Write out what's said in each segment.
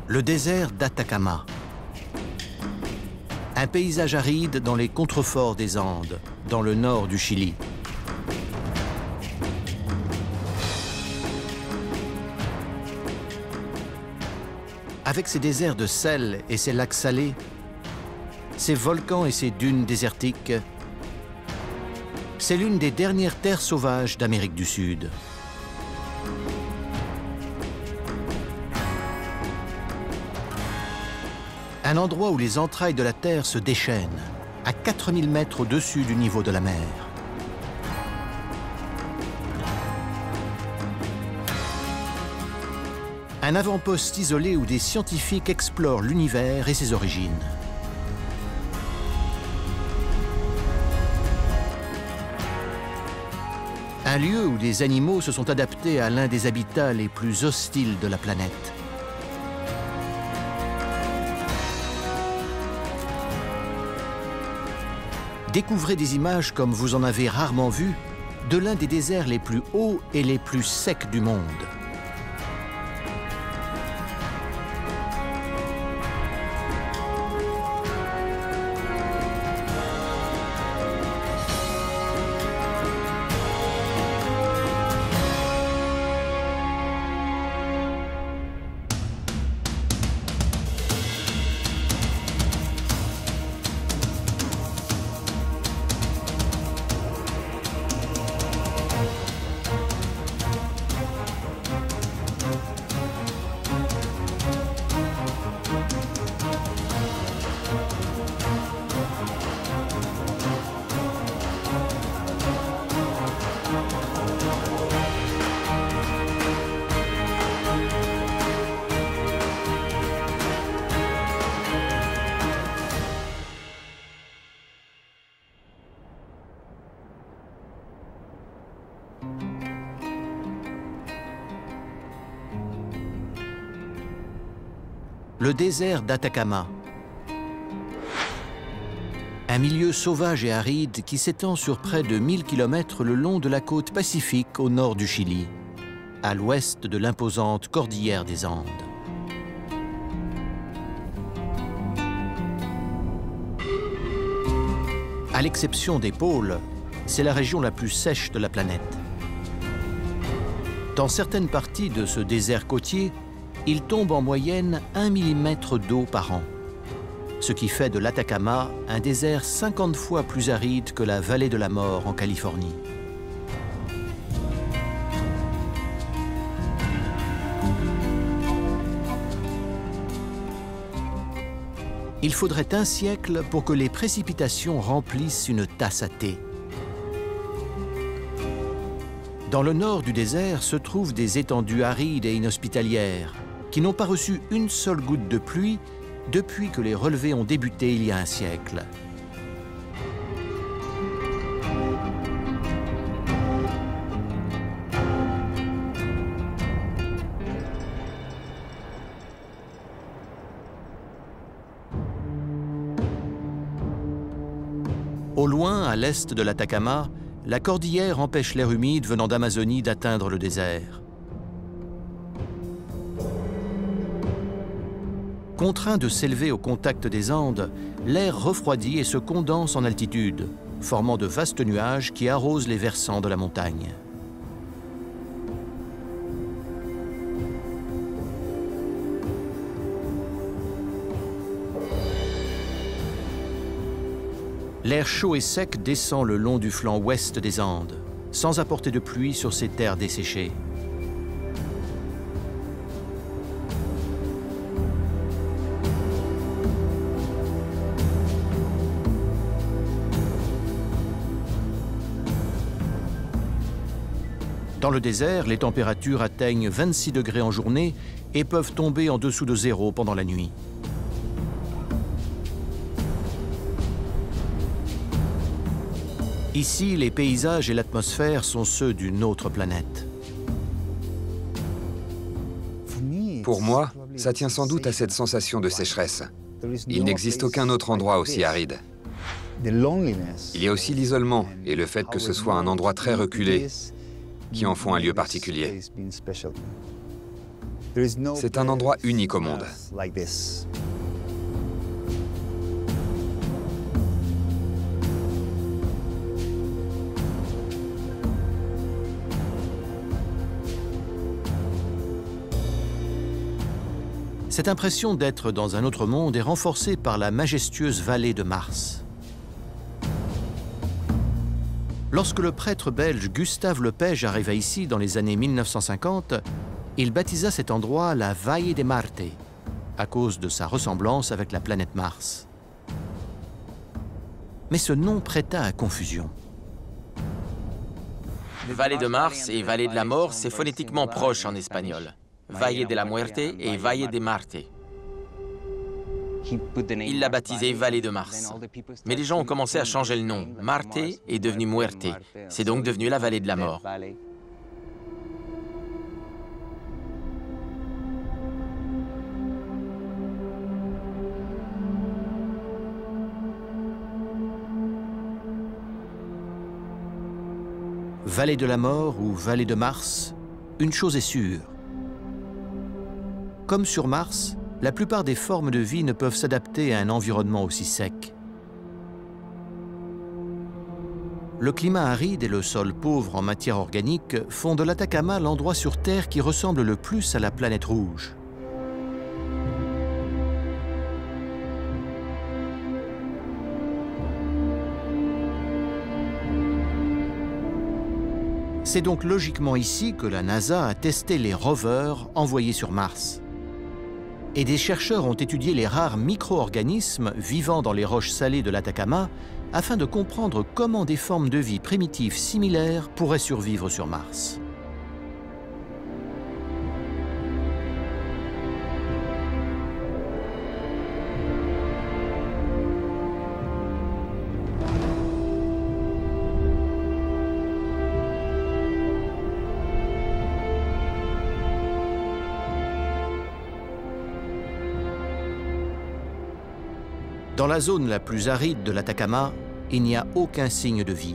Le désert d'Atacama. Un paysage aride dans les contreforts des Andes, dans le nord du Chili. Avec ses déserts de sel et ses lacs salés, ses volcans et ses dunes désertiques, c'est l'une des dernières terres sauvages d'Amérique du Sud. Un endroit où les entrailles de la Terre se déchaînent, à 4000 mètres au-dessus du niveau de la mer. Un avant-poste isolé où des scientifiques explorent l'univers et ses origines. Un lieu où les animaux se sont adaptés à l'un des habitats les plus hostiles de la planète. Découvrez des images comme vous en avez rarement vu de l'un des déserts les plus hauts et les plus secs du monde. Le désert d'Atacama. Un milieu sauvage et aride qui s'étend sur près de 1000 km le long de la côte pacifique au nord du Chili, à l'ouest de l'imposante cordillère des Andes. À l'exception des pôles, c'est la région la plus sèche de la planète. Dans certaines parties de ce désert côtier, il tombe en moyenne 1 mm d'eau par an, ce qui fait de l'Atacama un désert 50 fois plus aride que la vallée de la mort en Californie. Il faudrait un siècle pour que les précipitations remplissent une tasse à thé. Dans le nord du désert se trouvent des étendues arides et inhospitalières qui n'ont pas reçu une seule goutte de pluie depuis que les relevés ont débuté il y a un siècle. Au loin, à l'est de l'Atacama, la cordillère empêche l'air humide venant d'Amazonie d'atteindre le désert. Contraint de s'élever au contact des Andes, l'air refroidit et se condense en altitude, formant de vastes nuages qui arrosent les versants de la montagne. L'air chaud et sec descend le long du flanc ouest des Andes, sans apporter de pluie sur ces terres desséchées. Dans le désert, les températures atteignent 26 degrés en journée et peuvent tomber en dessous de zéro pendant la nuit. Ici, les paysages et l'atmosphère sont ceux d'une autre planète. Pour moi, ça tient sans doute à cette sensation de sécheresse. Il n'existe aucun autre endroit aussi aride. Il y a aussi l'isolement et le fait que ce soit un endroit très reculé. qui en font un lieu particulier. C'est un endroit unique au monde. Cette impression d'être dans un autre monde est renforcée par la majestueuse vallée de Mars. Lorsque le prêtre belge Gustave Lepage arriva ici dans les années 1950, il baptisa cet endroit la Valle de Marte, à cause de sa ressemblance avec la planète Mars. Mais ce nom prêta à confusion. Vallée de Mars et Vallée de la Mort, c'est phonétiquement proche en espagnol. Valle de la Muerte et Valle de Marte. Il l'a baptisé Vallée de Mars. Mais les gens ont commencé à changer le nom. Marte est devenu Muerte. C'est donc devenu la Vallée de la Mort. Vallée de la Mort ou Vallée de Mars, une chose est sûre. Comme sur Mars, la plupart des formes de vie ne peuvent s'adapter à un environnement aussi sec. Le climat aride et le sol pauvre en matière organique font de l'Atacama l'endroit sur Terre qui ressemble le plus à la planète rouge. C'est donc logiquement ici que la NASA a testé les rovers envoyés sur Mars. Et des chercheurs ont étudié les rares micro-organismes vivant dans les roches salées de l'Atacama afin de comprendre comment des formes de vie primitives similaires pourraient survivre sur Mars. Dans la zone la plus aride de l'Atacama, il n'y a aucun signe de vie.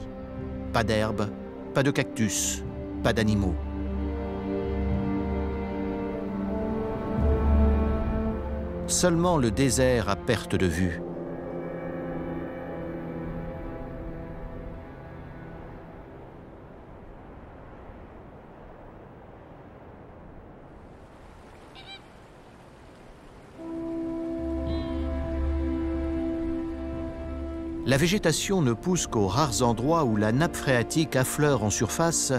Pas d'herbe, pas de cactus, pas d'animaux. Seulement le désert à perte de vue. La végétation ne pousse qu'aux rares endroits où la nappe phréatique affleure en surface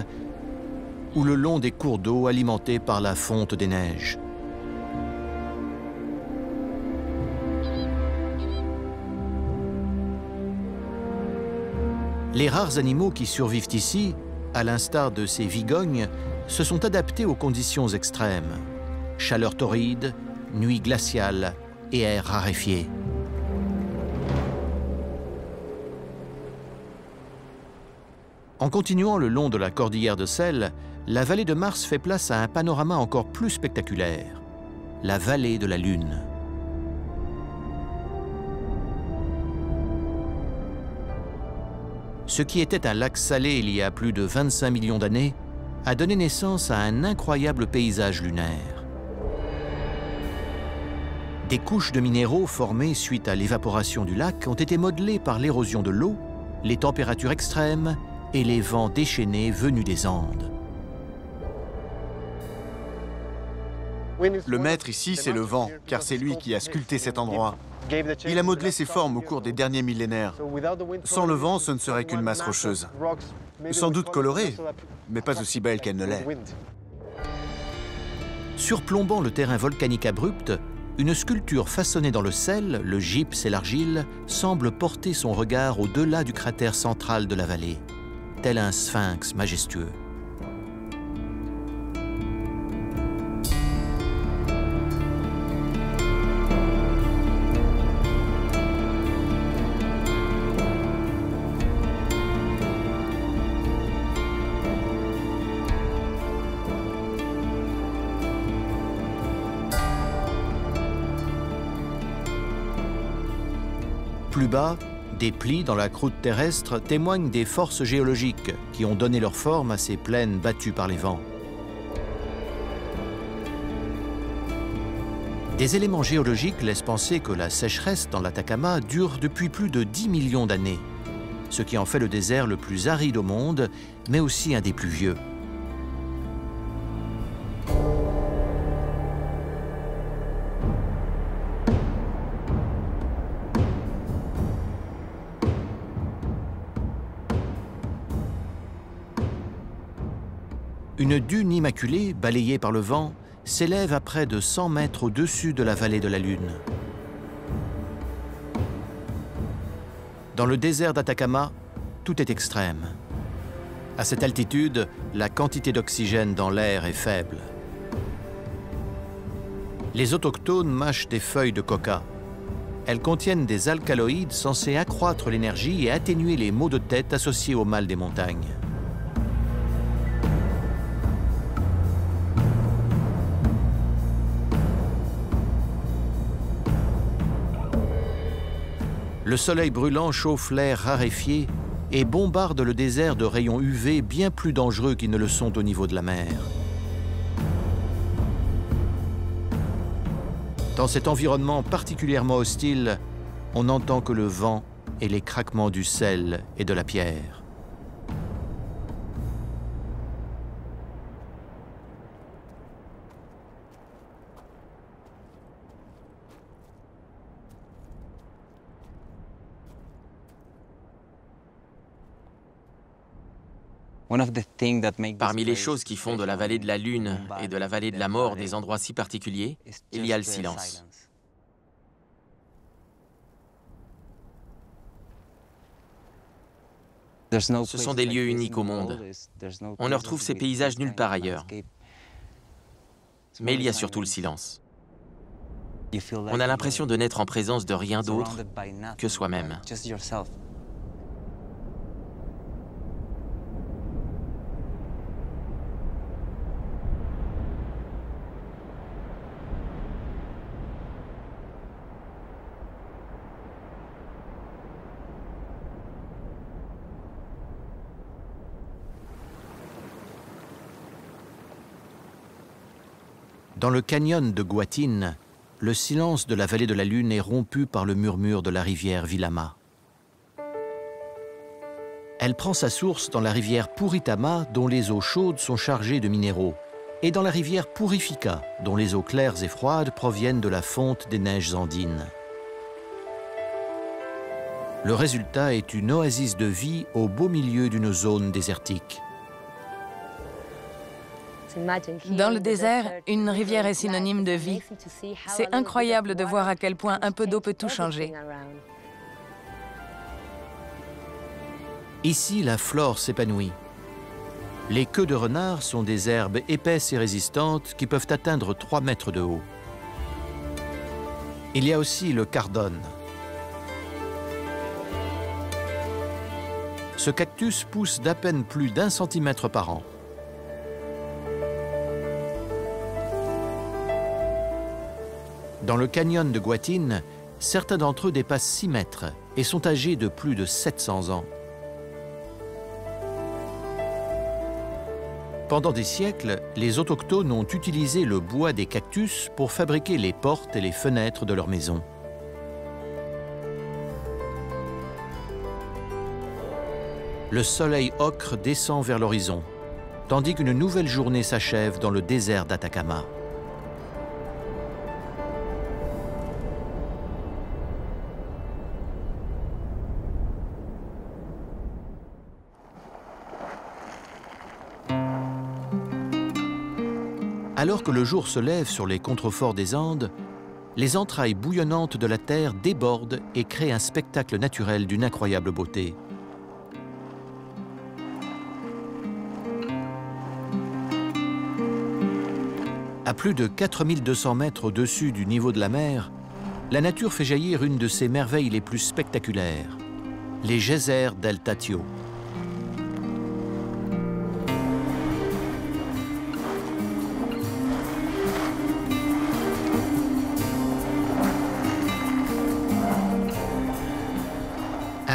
ou le long des cours d'eau alimentés par la fonte des neiges. Les rares animaux qui survivent ici, à l'instar de ces vigognes, se sont adaptés aux conditions extrêmes. Chaleur torride, nuit glaciale et air raréfié. En continuant le long de la cordillère de sel, la vallée de Mars fait place à un panorama encore plus spectaculaire, la vallée de la Lune. Ce qui était un lac salé il y a plus de 25 millions d'années a donné naissance à un incroyable paysage lunaire. Des couches de minéraux formées suite à l'évaporation du lac ont été modelées par l'érosion de l'eau, les températures extrêmes et les vents déchaînés venus des Andes. Le maître ici, c'est le vent, car c'est lui qui a sculpté cet endroit. Il a modelé ses formes au cours des derniers millénaires. Sans le vent, ce ne serait qu'une masse rocheuse. Sans doute colorée, mais pas aussi belle qu'elle ne l'est. Surplombant le terrain volcanique abrupt, une sculpture façonnée dans le sel, le gypse et l'argile, semble porter son regard au-delà du cratère central de la vallée, tel un sphinx majestueux. Plus bas, Des plis dans la croûte terrestre témoignent des forces géologiques qui ont donné leur forme à ces plaines battues par les vents. Des éléments géologiques laissent penser que la sécheresse dans l'Atacama dure depuis plus de 10 millions d'années, ce qui en fait le désert le plus aride au monde, mais aussi un des plus vieux. Une dune immaculée, balayée par le vent, s'élève à près de 100 mètres au-dessus de la vallée de la Lune. Dans le désert d'Atacama, tout est extrême. À cette altitude, la quantité d'oxygène dans l'air est faible. Les autochtones mâchent des feuilles de coca. Elles contiennent des alcaloïdes censés accroître l'énergie et atténuer les maux de tête associés au mal des montagnes. Le soleil brûlant chauffe l'air raréfié et bombarde le désert de rayons UV bien plus dangereux qu'ils ne le sont au niveau de la mer. Dans cet environnement particulièrement hostile, on n'entend que le vent et les craquements du sel et de la pierre. Parmi les choses qui font de la vallée de la Lune et de la vallée de la mort des endroits si particuliers, il y a le silence. Ce sont des lieux uniques au monde. On ne retrouve ces paysages nulle part ailleurs. Mais il y a surtout le silence. On a l'impression de n'être en présence de rien d'autre que soi-même. Dans le canyon de Gwatin, le silence de la vallée de la Lune est rompu par le murmure de la rivière Vilama. Elle prend sa source dans la rivière Puritama, dont les eaux chaudes sont chargées de minéraux, et dans la rivière Purifica, dont les eaux claires et froides proviennent de la fonte des neiges andines. Le résultat est une oasis de vie au beau milieu d'une zone désertique. Dans le désert, une rivière est synonyme de vie. C'est incroyable de voir à quel point un peu d'eau peut tout changer. Ici, la flore s'épanouit. Les queues de renard sont des herbes épaisses et résistantes qui peuvent atteindre 3 mètres de haut. Il y a aussi le cardone. Ce cactus pousse d'à peine plus d'1 centimètre par an. Dans le canyon de Gwatin, certains d'entre eux dépassent 6 mètres et sont âgés de plus de 700 ans. Pendant des siècles, les autochtones ont utilisé le bois des cactus pour fabriquer les portes et les fenêtres de leurs maisons. Le soleil ocre descend vers l'horizon, tandis qu'une nouvelle journée s'achève dans le désert d'Atacama. Alors que le jour se lève sur les contreforts des Andes, les entrailles bouillonnantes de la terre débordent et créent un spectacle naturel d'une incroyable beauté. À plus de 4200 mètres au-dessus du niveau de la mer, la nature fait jaillir une de ses merveilles les plus spectaculaires, les geysers d'El Tatio.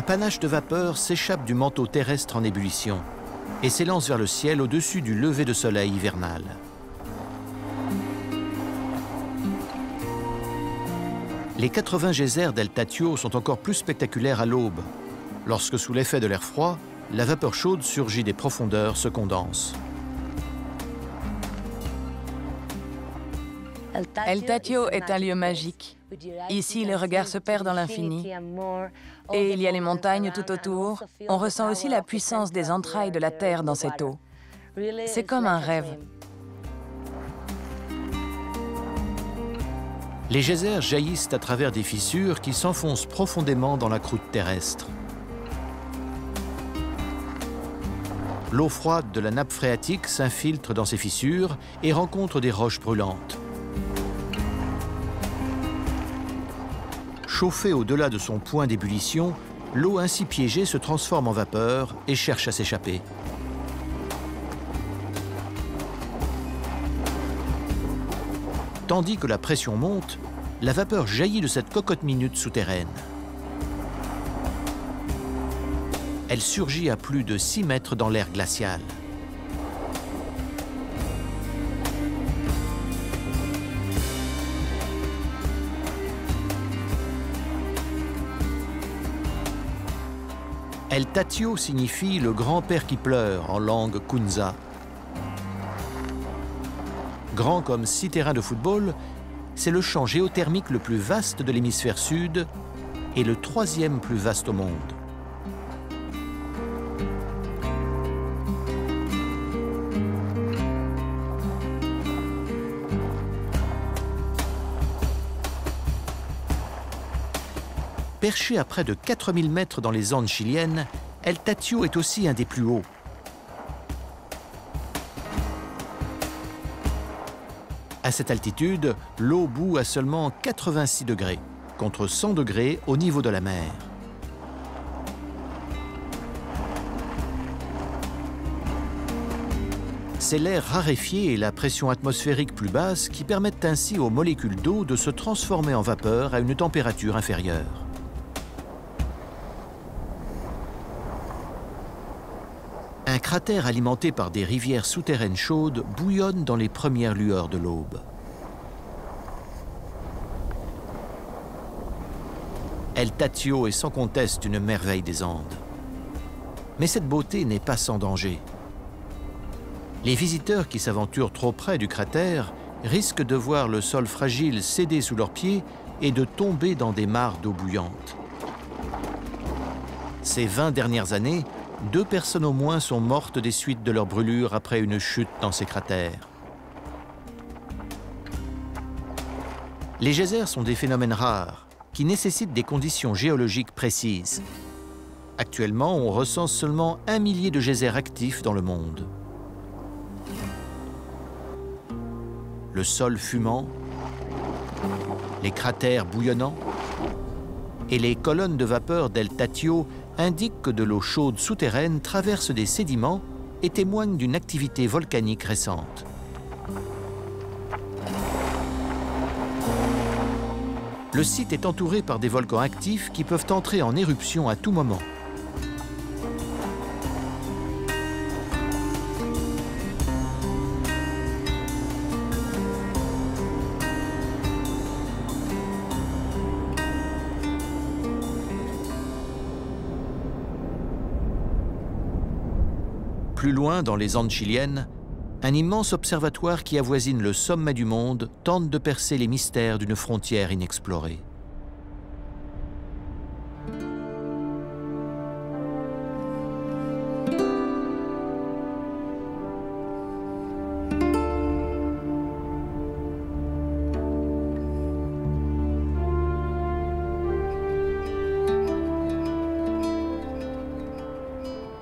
panaches de vapeur s'échappent du manteau terrestre en ébullition et s'élancent vers le ciel au-dessus du lever de soleil hivernal. Les 80 geysers d'El Tatio sont encore plus spectaculaires à l'aube, lorsque sous l'effet de l'air froid, la vapeur chaude surgit des profondeurs, se condense. El Tatio est un lieu magique. Ici, le regard se perd dans l'infini. Et il y a les montagnes tout autour. On ressent aussi la puissance des entrailles de la terre dans cette eau. C'est comme un rêve. Les geysers jaillissent à travers des fissures qui s'enfoncent profondément dans la croûte terrestre. L'eau froide de la nappe phréatique s'infiltre dans ces fissures et rencontre des roches brûlantes. Chauffée au-delà de son point d'ébullition, l'eau ainsi piégée se transforme en vapeur et cherche à s'échapper. Tandis que la pression monte, la vapeur jaillit de cette cocotte minute souterraine. Elle surgit à plus de 6 mètres dans l'air glacial. El Tatio signifie le grand-père qui pleure en langue Kunza. Grand comme 6 terrains de football, c'est le champ géothermique le plus vaste de l'hémisphère sud et le 3e plus vaste au monde. Perché à près de 4000 mètres dans les Andes chiliennes, El Tatio est aussi un des plus hauts. À cette altitude, l'eau bout à seulement 86 degrés, contre 100 degrés au niveau de la mer. C'est l'air raréfié et la pression atmosphérique plus basse qui permettent ainsi aux molécules d'eau de se transformer en vapeur à une température inférieure. Un cratère alimenté par des rivières souterraines chaudes bouillonne dans les premières lueurs de l'aube. El Tatio est sans conteste une merveille des Andes. Mais cette beauté n'est pas sans danger. Les visiteurs qui s'aventurent trop près du cratère risquent de voir le sol fragile céder sous leurs pieds et de tomber dans des mares d'eau bouillante. Ces 20 dernières années, 2 personnes au moins sont mortes des suites de leur brûlure après une chute dans ces cratères. Les geysers sont des phénomènes rares qui nécessitent des conditions géologiques précises. Actuellement, on recense seulement 1 millier de geysers actifs dans le monde. Le sol fumant, les cratères bouillonnants et les colonnes de vapeur d'El Tatio indiquent que de l'eau chaude souterraine traverse des sédiments et témoigne d'une activité volcanique récente. Le site est entouré par des volcans actifs qui peuvent entrer en éruption à tout moment. Plus loin, dans les Andes chiliennes, un immense observatoire qui avoisine le sommet du monde tente de percer les mystères d'une frontière inexplorée.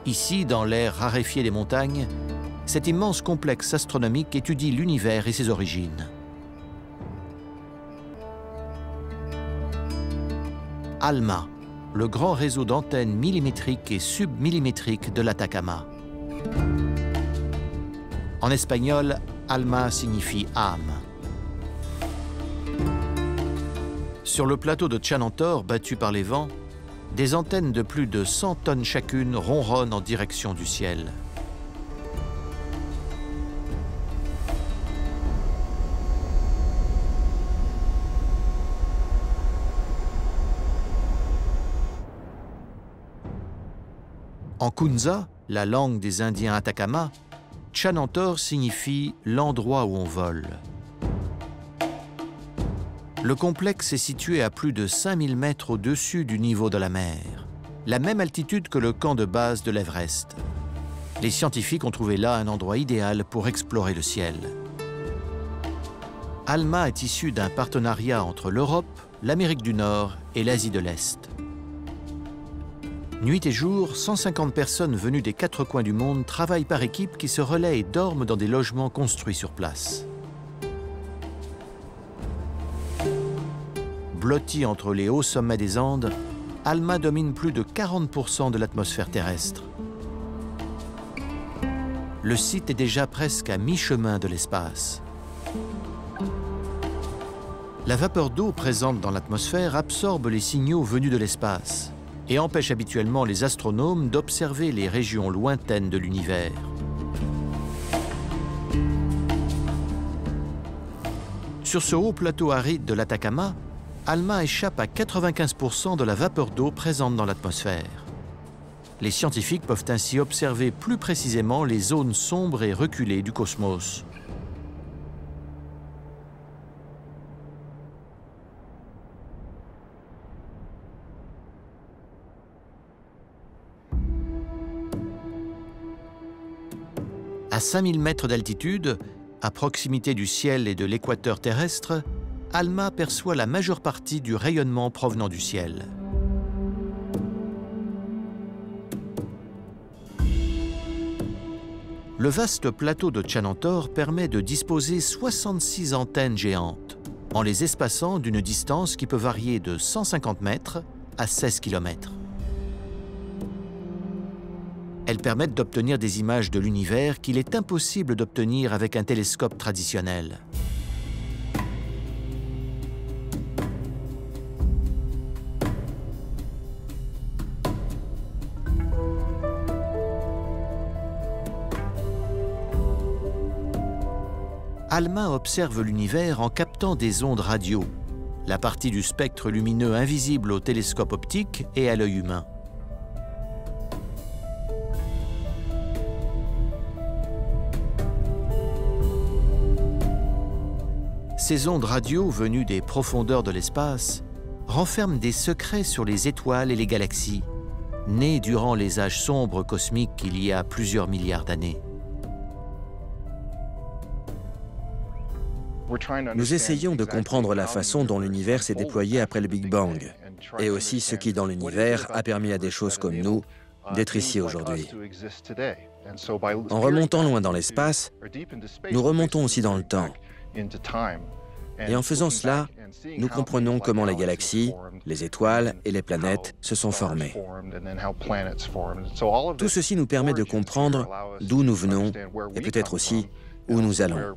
Ici, dans l'air raréfié des montagnes, cet immense complexe astronomique étudie l'univers et ses origines. ALMA, le grand réseau d'antennes millimétriques et submillimétriques de l'Atacama. En espagnol, ALMA signifie âme. Sur le plateau de Chanantor, battu par les vents, Des antennes de plus de 100 tonnes chacune ronronnent en direction du ciel. En Kunza, la langue des Indiens Atacama, Chanantor signifie « l'endroit où on vole ». Le complexe est situé à plus de 5000 mètres au-dessus du niveau de la mer, la même altitude que le camp de base de l'Everest. Les scientifiques ont trouvé là un endroit idéal pour explorer le ciel. ALMA est issu d'un partenariat entre l'Europe, l'Amérique du Nord et l'Asie de l'Est. Nuit et jour, 150 personnes venues des 4 coins du monde travaillent par équipe qui se relaient et dorment dans des logements construits sur place. Blotti entre les hauts sommets des Andes, ALMA domine plus de 40% de l'atmosphère terrestre. Le site est déjà presque à mi-chemin de l'espace. La vapeur d'eau présente dans l'atmosphère absorbe les signaux venus de l'espace et empêche habituellement les astronomes d'observer les régions lointaines de l'univers. Sur ce haut plateau aride de l'Atacama, ALMA échappe à 95% de la vapeur d'eau présente dans l'atmosphère. Les scientifiques peuvent ainsi observer plus précisément les zones sombres et reculées du cosmos. À 5000 mètres d'altitude, à proximité du ciel et de l'équateur terrestre, ALMA perçoit la majeure partie du rayonnement provenant du ciel. Le vaste plateau de Chanantor permet de disposer 66 antennes géantes, en les espaçant d'une distance qui peut varier de 150 mètres à 16 km. Elles permettent d'obtenir des images de l'univers qu'il est impossible d'obtenir avec un télescope traditionnel. ALMA observe l'univers en captant des ondes radio, la partie du spectre lumineux invisible au télescope optique et à l'œil humain. Ces ondes radio venues des profondeurs de l'espace renferment des secrets sur les étoiles et les galaxies, nées durant les âges sombres cosmiques il y a plusieurs milliards d'années. Nous essayons de comprendre la façon dont l'univers s'est déployé après le Big Bang, et aussi ce qui, dans l'univers, a permis à des choses comme nous d'être ici aujourd'hui. En remontant loin dans l'espace, nous remontons aussi dans le temps. Et en faisant cela, nous comprenons comment les galaxies, les étoiles et les planètes se sont formées. Tout ceci nous permet de comprendre d'où nous venons et peut-être aussi où nous allons.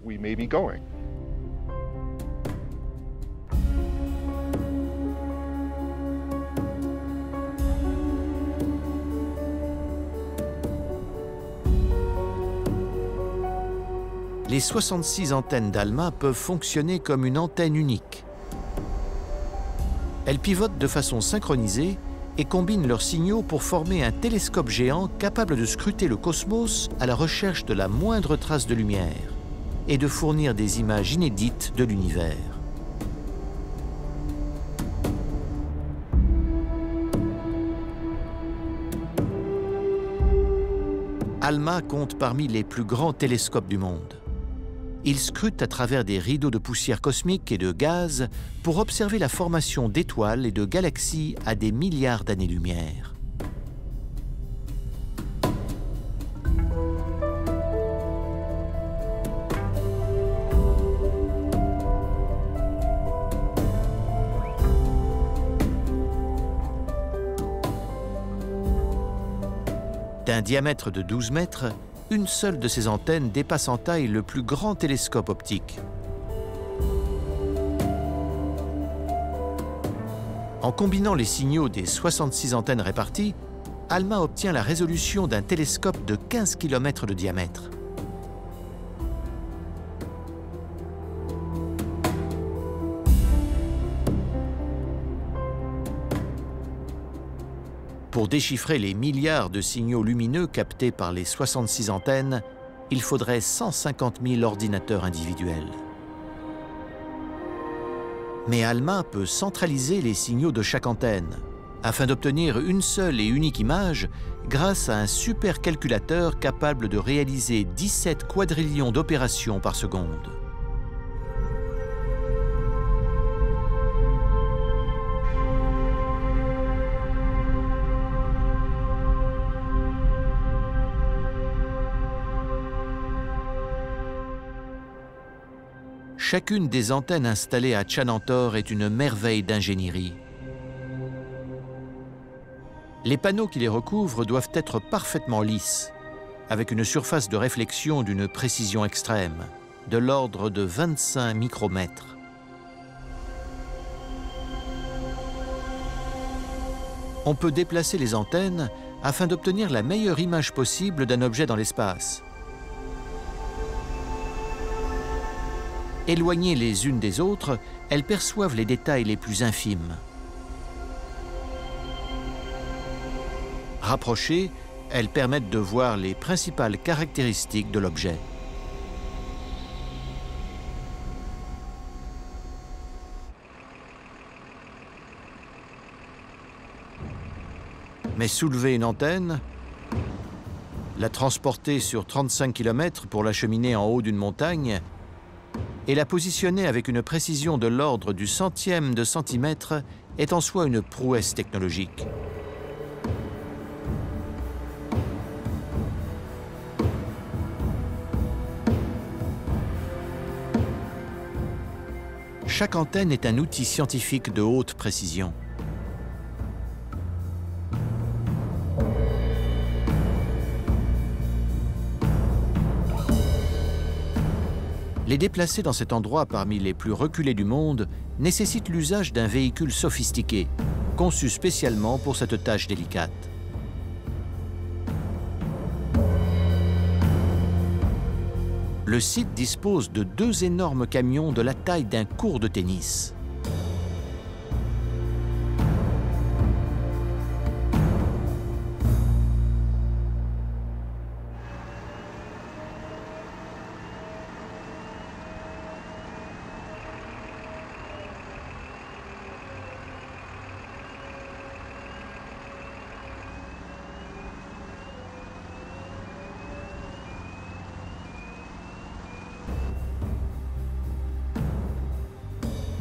Les 66 antennes d'ALMA peuvent fonctionner comme une antenne unique. Elles pivotent de façon synchronisée et combinent leurs signaux pour former un télescope géant capable de scruter le cosmos à la recherche de la moindre trace de lumière et de fournir des images inédites de l'univers. ALMA compte parmi les plus grands télescopes du monde. Il scrute à travers des rideaux de poussière cosmique et de gaz pour observer la formation d'étoiles et de galaxies à des milliards d'années-lumière. D'un diamètre de 12 mètres, une seule de ces antennes dépasse en taille le plus grand télescope optique. En combinant les signaux des 66 antennes réparties, ALMA obtient la résolution d'un télescope de 15 km de diamètre. Pour déchiffrer les milliards de signaux lumineux captés par les 66 antennes, il faudrait 150 000 ordinateurs individuels. Mais ALMA peut centraliser les signaux de chaque antenne, afin d'obtenir une seule et unique image grâce à un supercalculateur capable de réaliser 17 quadrillions d'opérations par seconde. Chacune des antennes installées à Tchanantor est une merveille d'ingénierie. Les panneaux qui les recouvrent doivent être parfaitement lisses, avec une surface de réflexion d'une précision extrême, de l'ordre de 25 micromètres. On peut déplacer les antennes afin d'obtenir la meilleure image possible d'un objet dans l'espace. Éloignées les unes des autres, elles perçoivent les détails les plus infimes. Rapprochées, elles permettent de voir les principales caractéristiques de l'objet. Mais soulever une antenne, la transporter sur 35 km pour l'acheminer en haut d'une montagne, et la positionner avec une précision de l'ordre du centième de centimètre est en soi une prouesse technologique. Chaque antenne est un outil scientifique de haute précision. Les déplacer dans cet endroit parmi les plus reculés du monde nécessite l'usage d'un véhicule sophistiqué, conçu spécialement pour cette tâche délicate. Le site dispose de 2 énormes camions de la taille d'un court de tennis.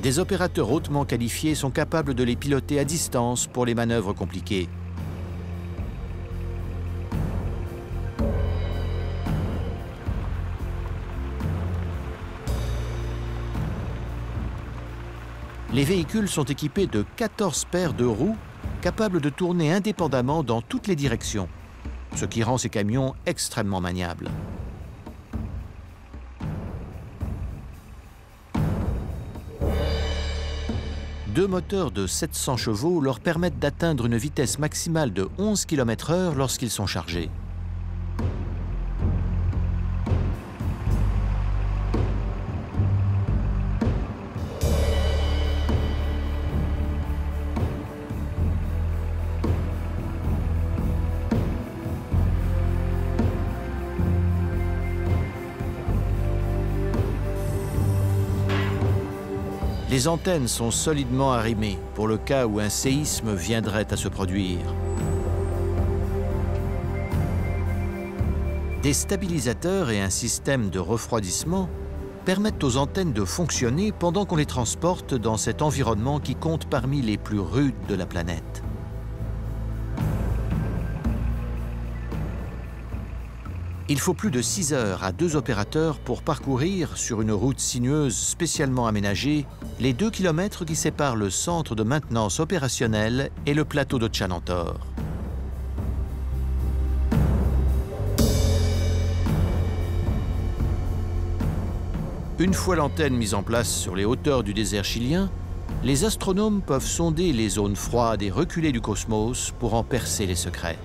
Des opérateurs hautement qualifiés sont capables de les piloter à distance pour les manœuvres compliquées. Les véhicules sont équipés de 14 paires de roues capables de tourner indépendamment dans toutes les directions, ce qui rend ces camions extrêmement maniables. Deux moteurs de 700 chevaux leur permettent d'atteindre une vitesse maximale de 11 km/h lorsqu'ils sont chargés. Les antennes sont solidement arrimées pour le cas où un séisme viendrait à se produire. Des stabilisateurs et un système de refroidissement permettent aux antennes de fonctionner pendant qu'on les transporte dans cet environnement qui compte parmi les plus rudes de la planète. Il faut plus de 6 heures à 2 opérateurs pour parcourir, sur une route sinueuse spécialement aménagée, les 2 km qui séparent le centre de maintenance opérationnelle et le plateau de Tchanantor. Une fois l'antenne mise en place sur les hauteurs du désert chilien, les astronomes peuvent sonder les zones froides et reculées du cosmos pour en percer les secrets.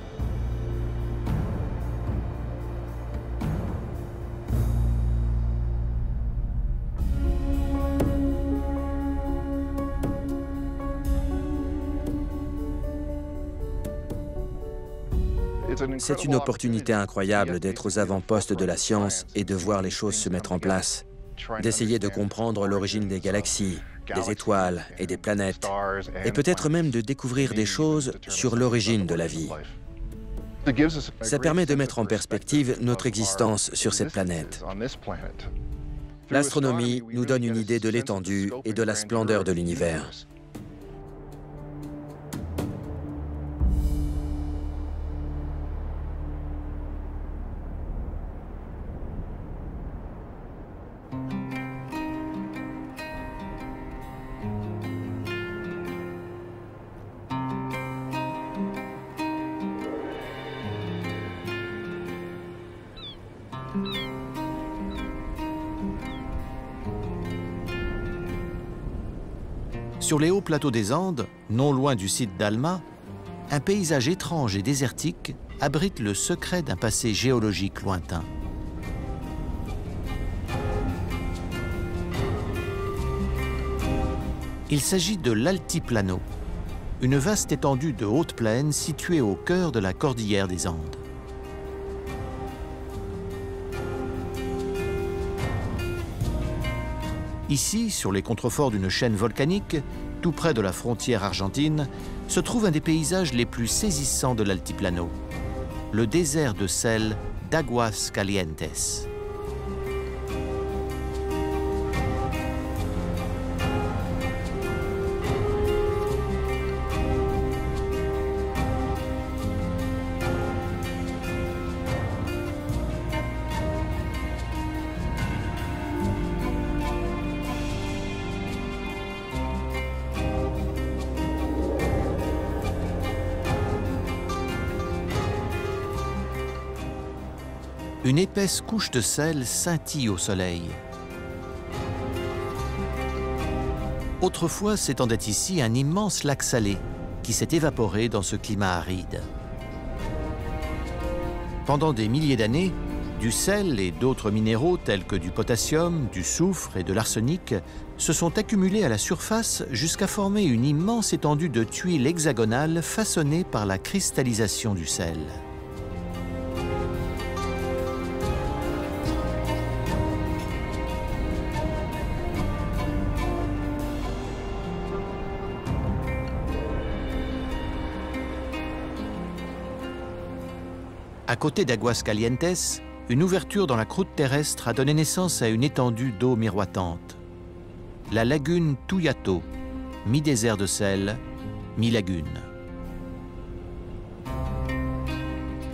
C'est une opportunité incroyable d'être aux avant-postes de la science et de voir les choses se mettre en place, d'essayer de comprendre l'origine des galaxies, des étoiles et des planètes, et peut-être même de découvrir des choses sur l'origine de la vie. Ça permet de mettre en perspective notre existence sur cette planète. L'astronomie nous donne une idée de l'étendue et de la splendeur de l'univers. Sur les hauts plateaux des Andes, non loin du site d'Alma, un paysage étrange et désertique abrite le secret d'un passé géologique lointain. Il s'agit de l'Altiplano, une vaste étendue de hautes plaines située au cœur de la cordillère des Andes. Ici, sur les contreforts d'une chaîne volcanique, tout près de la frontière argentine, se trouve un des paysages les plus saisissants de l'Altiplano, le désert de sel d'Aguas Calientes. Une épaisse couche de sel scintille au soleil. Autrefois s'étendait ici un immense lac salé qui s'est évaporé dans ce climat aride. Pendant des milliers d'années, du sel et d'autres minéraux tels que du potassium, du soufre et de l'arsenic se sont accumulés à la surface jusqu'à former une immense étendue de tuiles hexagonales façonnées par la cristallisation du sel. À côté d'Aguas Calientes, une ouverture dans la croûte terrestre a donné naissance à une étendue d'eau miroitante. La lagune Tuyato, mi-désert de sel, mi-lagune.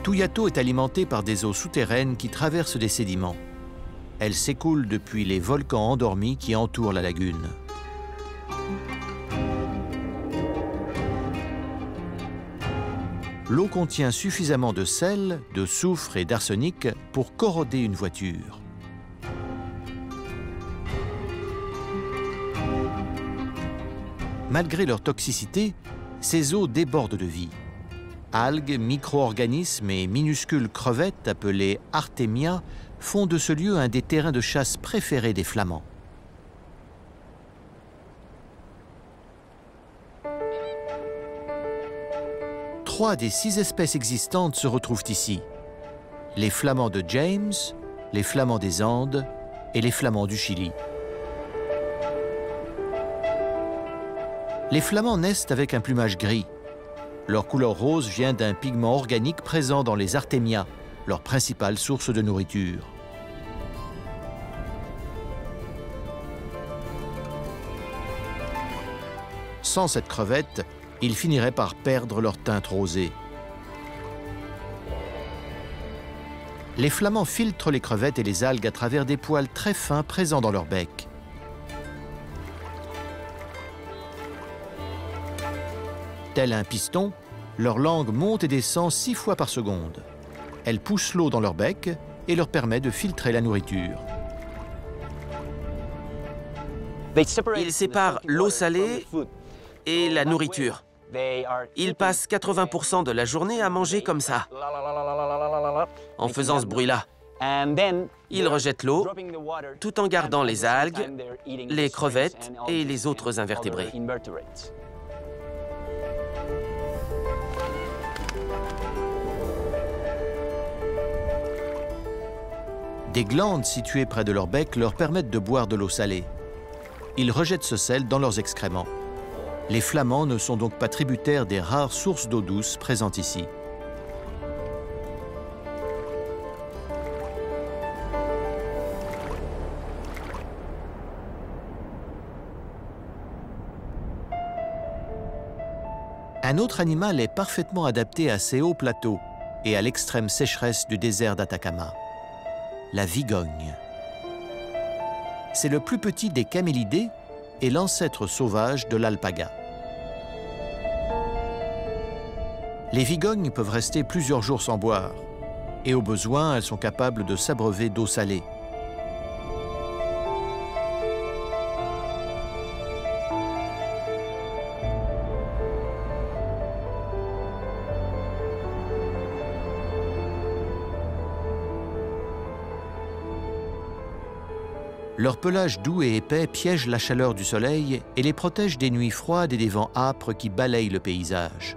Tuyato est alimentée par des eaux souterraines qui traversent des sédiments. Elle s'écoule depuis les volcans endormis qui entourent la lagune. L'eau contient suffisamment de sel, de soufre et d'arsenic pour corroder une voiture. Malgré leur toxicité, ces eaux débordent de vie. Algues, micro-organismes et minuscules crevettes appelées Artemia font de ce lieu un des terrains de chasse préférés des Flamands. Trois des 6 espèces existantes se retrouvent ici. Les flamands de James, les flamands des Andes et les flamands du Chili. Les flamands naissent avec un plumage gris. Leur couleur rose vient d'un pigment organique présent dans les Artemia, leur principale source de nourriture. Sans cette crevette, ils finiraient par perdre leur teinte rosée. Les flamands filtrent les crevettes et les algues à travers des poils très fins présents dans leur bec. Tel un piston, leur langue monte et descend 6 fois par seconde. Elle pousse l'eau dans leur bec et leur permet de filtrer la nourriture. Ils séparent l'eau salée et la nourriture. Ils passent 80% de la journée à manger comme ça, en faisant ce bruit-là. Ils rejettent l'eau, tout en gardant les algues, les crevettes et les autres invertébrés. Des glandes situées près de leur bec leur permettent de boire de l'eau salée. Ils rejettent ce sel dans leurs excréments. Les flamands ne sont donc pas tributaires des rares sources d'eau douce présentes ici. Un autre animal est parfaitement adapté à ces hauts plateaux et à l'extrême sécheresse du désert d'Atacama. La vigogne. C'est le plus petit des camélidés et l'ancêtre sauvage de l'alpaga. Les vigognes peuvent rester plusieurs jours sans boire et au besoin, elles sont capables de s'abreuver d'eau salée. Leur pelage doux et épais piège la chaleur du soleil et les protège des nuits froides et des vents âpres qui balayent le paysage.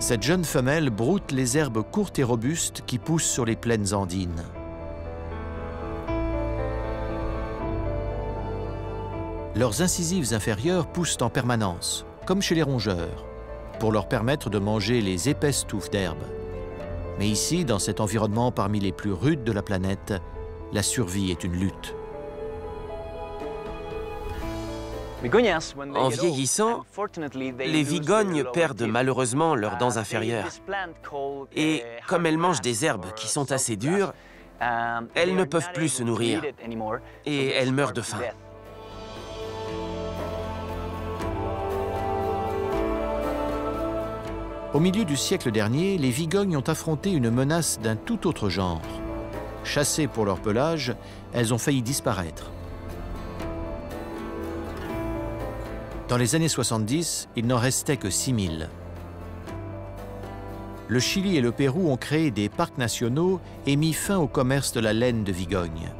Cette jeune femelle broute les herbes courtes et robustes qui poussent sur les plaines andines. Leurs incisives inférieures poussent en permanence, comme chez les rongeurs, pour leur permettre de manger les épaisses touffes d'herbe. Mais ici, dans cet environnement parmi les plus rudes de la planète, la survie est une lutte. En vieillissant, les vigognes perdent malheureusement leurs dents inférieures. Et comme elles mangent des herbes qui sont assez dures, elles ne peuvent plus se nourrir et elles meurent de faim. Au milieu du siècle dernier, les vigognes ont affronté une menace d'un tout autre genre. Chassées pour leur pelage, elles ont failli disparaître. Dans les années 70, il n'en restait que 6000. Le Chili et le Pérou ont créé des parcs nationaux et mis fin au commerce de la laine de vigogne.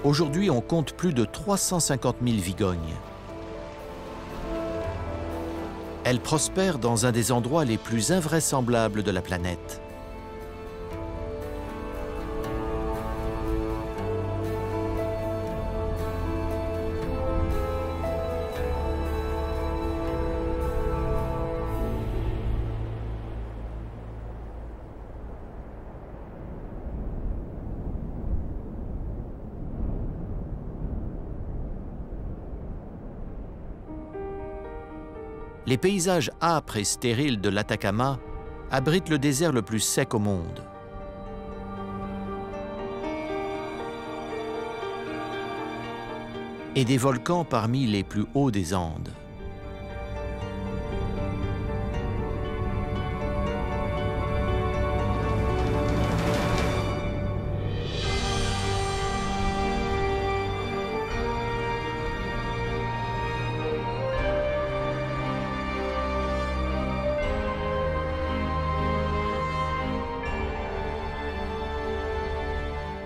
Aujourd'hui, on compte plus de 350 000 vigognes. Elles prospèrent dans un des endroits les plus invraisemblables de la planète. Les paysages âpres et stériles de l'Atacama abritent le désert le plus sec au monde. Et des volcans parmi les plus hauts des Andes.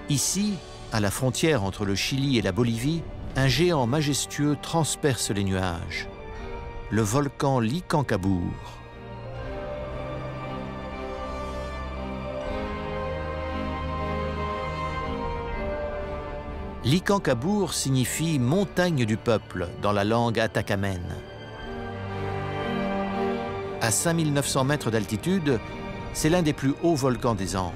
Ici, à la frontière entre le Chili et la Bolivie, un géant majestueux transperce les nuages. Le volcan Licancabur. Licancabur signifie « montagne du peuple » dans la langue atacamène. À 5900 mètres d'altitude, c'est l'un des plus hauts volcans des Andes.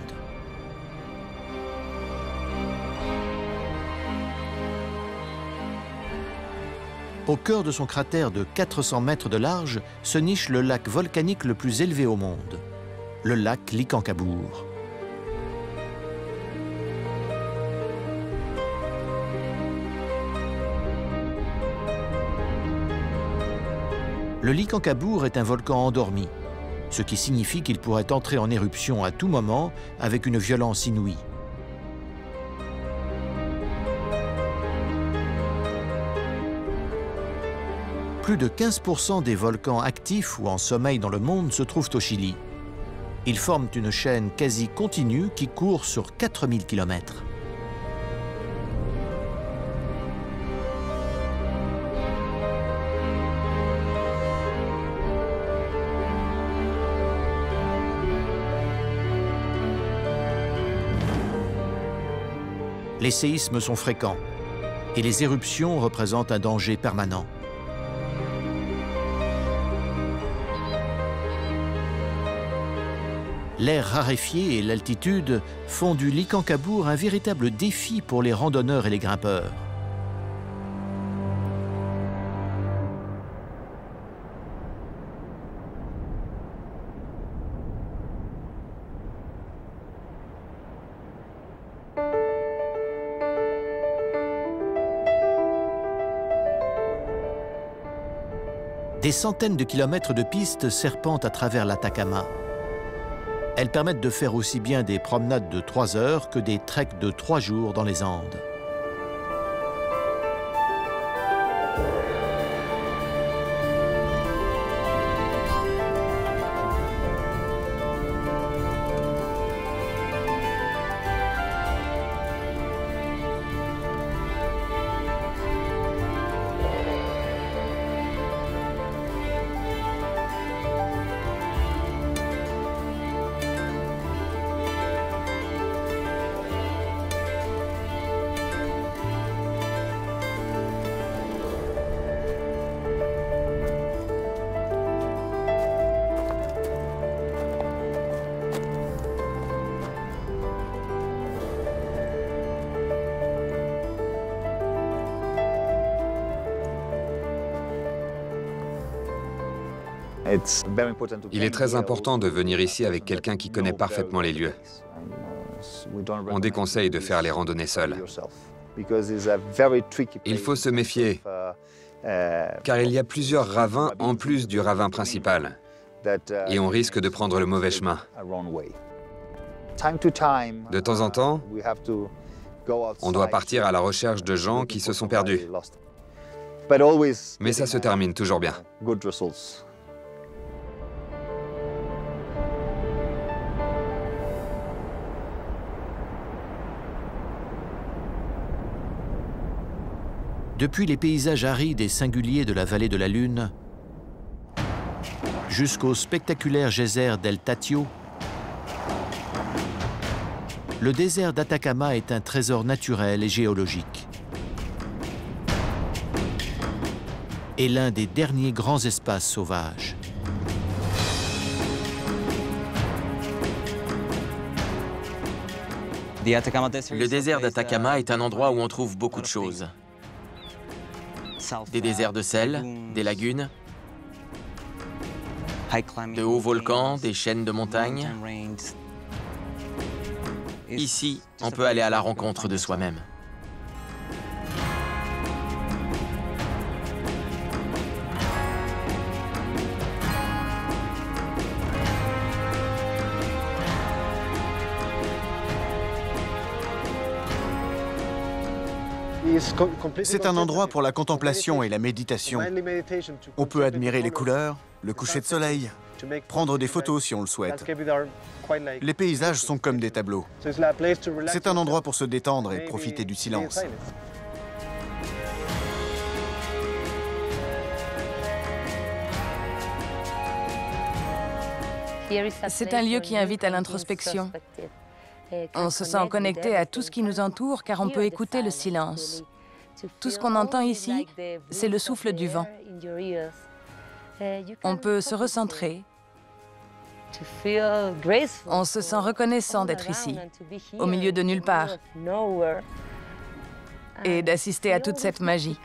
Au cœur de son cratère de 400 mètres de large se niche le lac volcanique le plus élevé au monde, le lac Likankabour. Le Likankabour est un volcan endormi, ce qui signifie qu'il pourrait entrer en éruption à tout moment avec une violence inouïe. Plus de 15% des volcans actifs ou en sommeil dans le monde se trouvent au Chili. Ils forment une chaîne quasi continue qui court sur 4000 km. Les séismes sont fréquents et les éruptions représentent un danger permanent. L'air raréfié et l'altitude font du Likankabour un véritable défi pour les randonneurs et les grimpeurs. Des centaines de kilomètres de pistes serpentent à travers l'Atacama. Elles permettent de faire aussi bien des promenades de 3 heures que des treks de 3 jours dans les Andes. Il est très important de venir ici avec quelqu'un qui connaît parfaitement les lieux. On déconseille de faire les randonnées seuls. Il faut se méfier, car il y a plusieurs ravins en plus du ravin principal, et on risque de prendre le mauvais chemin. De temps en temps, on doit partir à la recherche de gens qui se sont perdus. Mais ça se termine toujours bien. Depuis les paysages arides et singuliers de la vallée de la Lune, jusqu'au spectaculaire geyser d'El Tatio, le désert d'Atacama est un trésor naturel et géologique. Et l'un des derniers grands espaces sauvages. Le désert d'Atacama est un endroit où on trouve beaucoup de choses. Des déserts de sel, des lagunes, de hauts volcans, des chaînes de montagnes. Ici, on peut aller à la rencontre de soi-même. C'est un endroit pour la contemplation et la méditation. On peut admirer les couleurs, le coucher de soleil, prendre des photos si on le souhaite. Les paysages sont comme des tableaux. C'est un endroit pour se détendre et profiter du silence. C'est un lieu qui invite à l'introspection. On se sent connecté à tout ce qui nous entoure car on peut écouter le silence. Tout ce qu'on entend ici, c'est le souffle du vent. On peut se recentrer. On se sent reconnaissant d'être ici, au milieu de nulle part, et d'assister à toute cette magie.